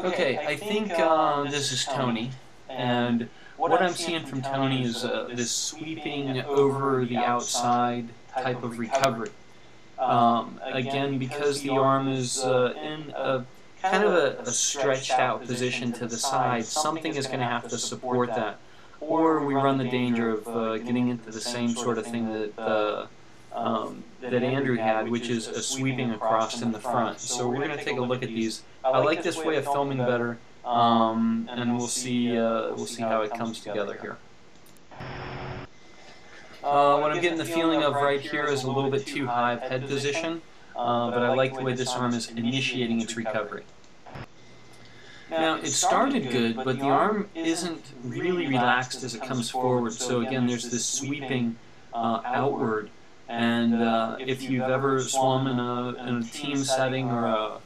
Okay, I think this is Tony, and what I'm seeing from Tony is this sweeping over the outside type of recovery. Again, because the arm is in a kind of a stretched out position to the side, something is going to have to support that, or we run the danger of getting into the same sort of thing that Andrew had, which is a sweeping across in the front. So we're going to take a look at these. I like this way of filming better, and we'll see how it comes together here. What I'm getting the feeling of right here is a little bit too high of head position, but I like the way this arm is initiating its recovery. Now, it started good, but the arm isn't really relaxed as it comes forward, so again, there's this sweeping outward. And if you've ever swum in a team setting or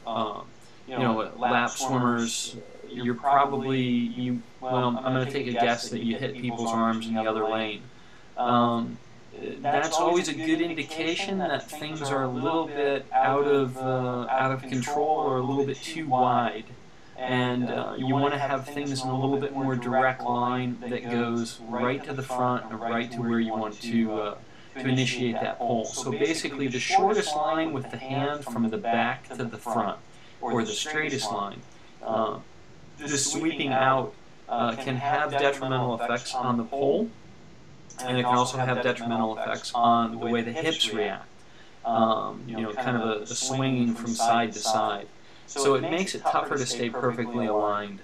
lap swimmers, you're probably well, I'm going to take a guess that you hit people's arms in the other lane. That's always a good indication that things are a little bit out of control or a little bit too wide. And you want to have things in a little bit more direct line that goes right to the front or right to where you want to initiate that pull. So basically the shortest line with the hand from the back to the front, or the straightest line. This sweeping out can have detrimental effects on the pull, and it can also have detrimental effects on the way the hips react. Kind of a swinging from side to side. So it makes it tougher to stay perfectly aligned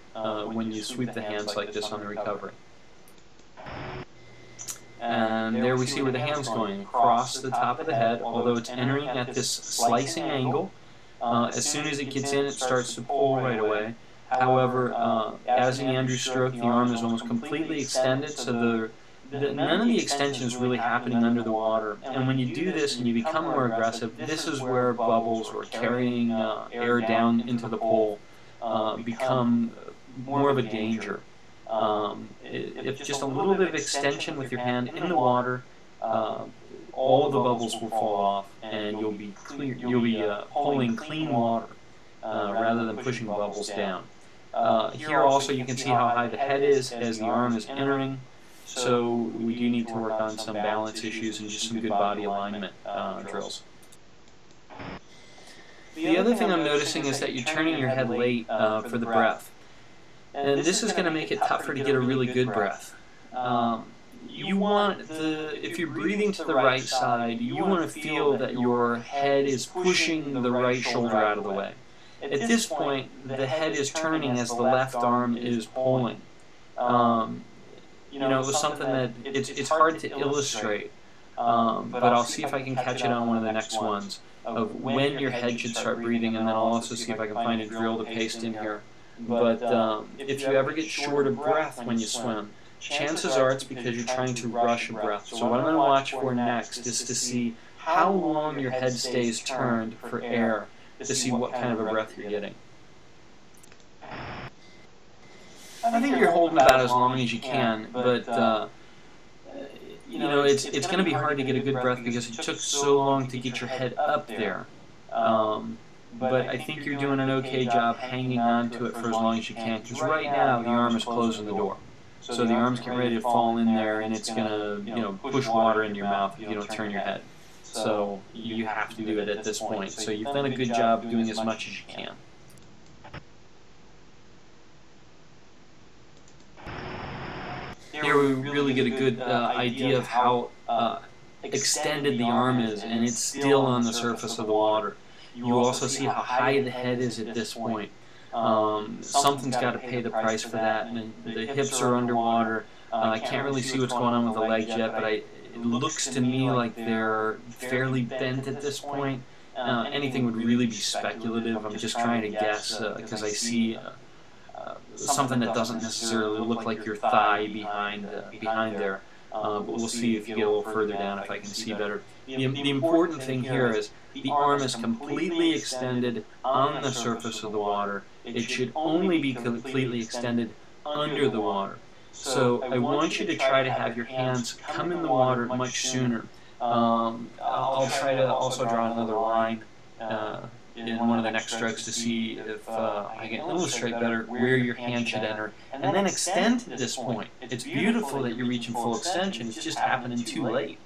when you sweep the hands like this on the recovery. And there we see where the hand's going, across the top of the head, although it's entering at this slicing angle. As soon as it gets in, it starts to pull right away. However, as in Andrew's stroke, the arm is almost completely extended, so none of the extension is really happening under the water. And when you do this and you become more aggressive, this is where bubbles or carrying air down into the pool become more of a danger. If just a little bit of extension with your hand in the water, all of the bubbles will fall off, and you'll be pulling clean water rather than pushing bubbles down. Here also you can see how high the head is as the arm is entering. So we do need to work on some balance issues and just some good body alignment drills. The other thing I'm noticing is that you're turning your head late for the breath. And this is going to make it tougher to get a really good breath. If you're breathing to the right side, you want to feel that your head is pushing the right shoulder out of the way. At this point, the head is turning as the left arm is pulling. It was something that it's hard to illustrate, but I'll see if I can catch it on one of the next ones of when your head should start breathing, and then I'll also see if I can find a drill to paste in here. But if you ever get short of breath when you swim, chances are it's because you're trying to rush a breath. So what I'm going to watch for next is to see how long your head stays turned for air, to see what kind of a breath you're getting. I think you're holding about as long as you can, but it's going to be hard to get a good breath because it took so long to get your head up there. But I think you're doing an okay job hanging on to it for as long as you can, because right now the arm is closing the door. So the arm's getting ready to fall in there, and it's going to push water into your mouth if you don't turn your head. So you have to do it at this point. So you've done a good job doing as much as you can. Here we really get a good idea of how extended the arm is, and it's still on the surface of the water. You also see how high the head is at this point. Something's got to pay the price for that, and the hips are underwater. I can't really see what's going on with the legs yet, but it looks to me like they're fairly bent at this point. Anything would really be speculative. I'm just trying to guess because I see something that doesn't necessarily look like your thigh behind there. But we'll see if you get a little further down if I can see better. The important thing here is the arm is completely extended on the surface of the water. It should only be completely extended under the water. So I want you to try to have your hands come in the water much sooner. I'll try to also draw another line in one of the next strokes to see if I can illustrate better where your hand should enter, and then extend to this point. It's beautiful that you're reaching full extension, it's just happening too late.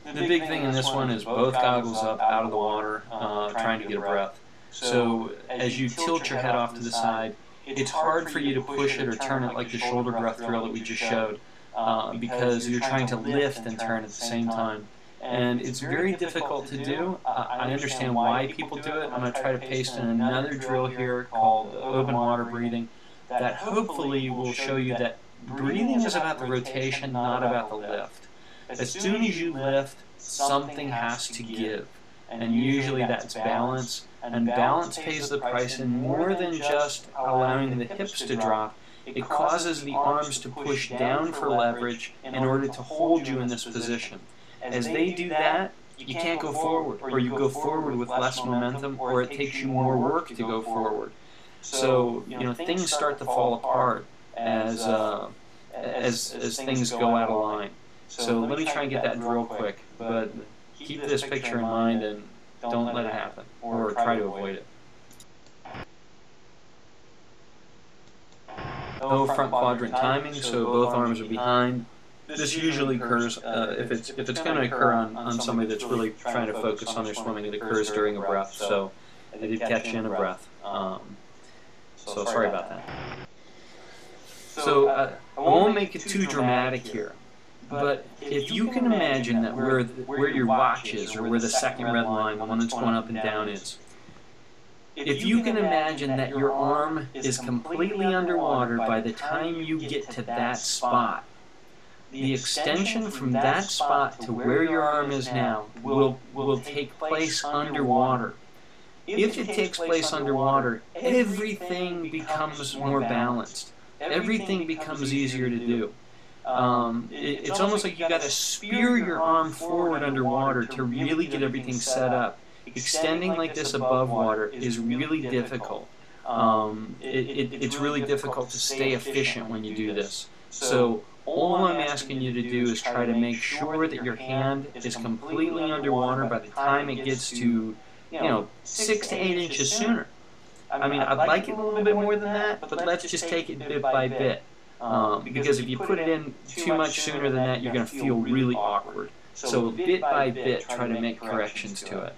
The big thing in this one is both goggles up out of the water, trying to get a breath. So as you tilt your head off to the side, it's hard for you to push it or turn it like the shoulder breath drill that we just showed, because you're trying to lift and turn at the same time. And it's very difficult to do. I understand why people do it. I'm going to try to paste in another drill here called open water breathing that hopefully will show you that breathing is about the rotation, not about the lift. As soon as you lift, something has to give. And usually that's balance. And balance pays the price in more than just allowing the hips to drop. It causes the arms to push down for leverage in order to hold you in this position. As they do that, you can't go forward, or you go forward with less momentum, or it takes you more work to go forward. So, things start to fall apart as things go out of line. So let me try and get that drill quick, but keep this picture in mind and don't let it happen, or try to avoid it. No front quadrant timing, so both arms are behind. This usually occurs, if it's going to occur on somebody that's really trying to focus on their swimming, it occurs during a breath, so I did catch you in a breath. So sorry about that. So I won't make it too dramatic here, but if you can imagine that where your watch is, or where the second red line, the one that's going up and down is, if you can imagine that your arm is completely underwater by the time you get to that spot, the extension from that spot to where your arm is now will take place underwater. If it takes place underwater, everything becomes more balanced. Everything becomes easier to do. It's almost like you got to spear your arm forward underwater to really get everything set up. Extending like this above water is really difficult. It's really difficult to stay efficient when you do this. So all I'm asking you to do is try to make sure that your hand is completely underwater by the time it gets to, 6 to 8 inches sooner. I mean, I'd like it a little bit more than that, but let's just take it bit by bit. Because if you put it in too much sooner than that, you're going to feel really awkward. So bit by bit, try to make corrections to it.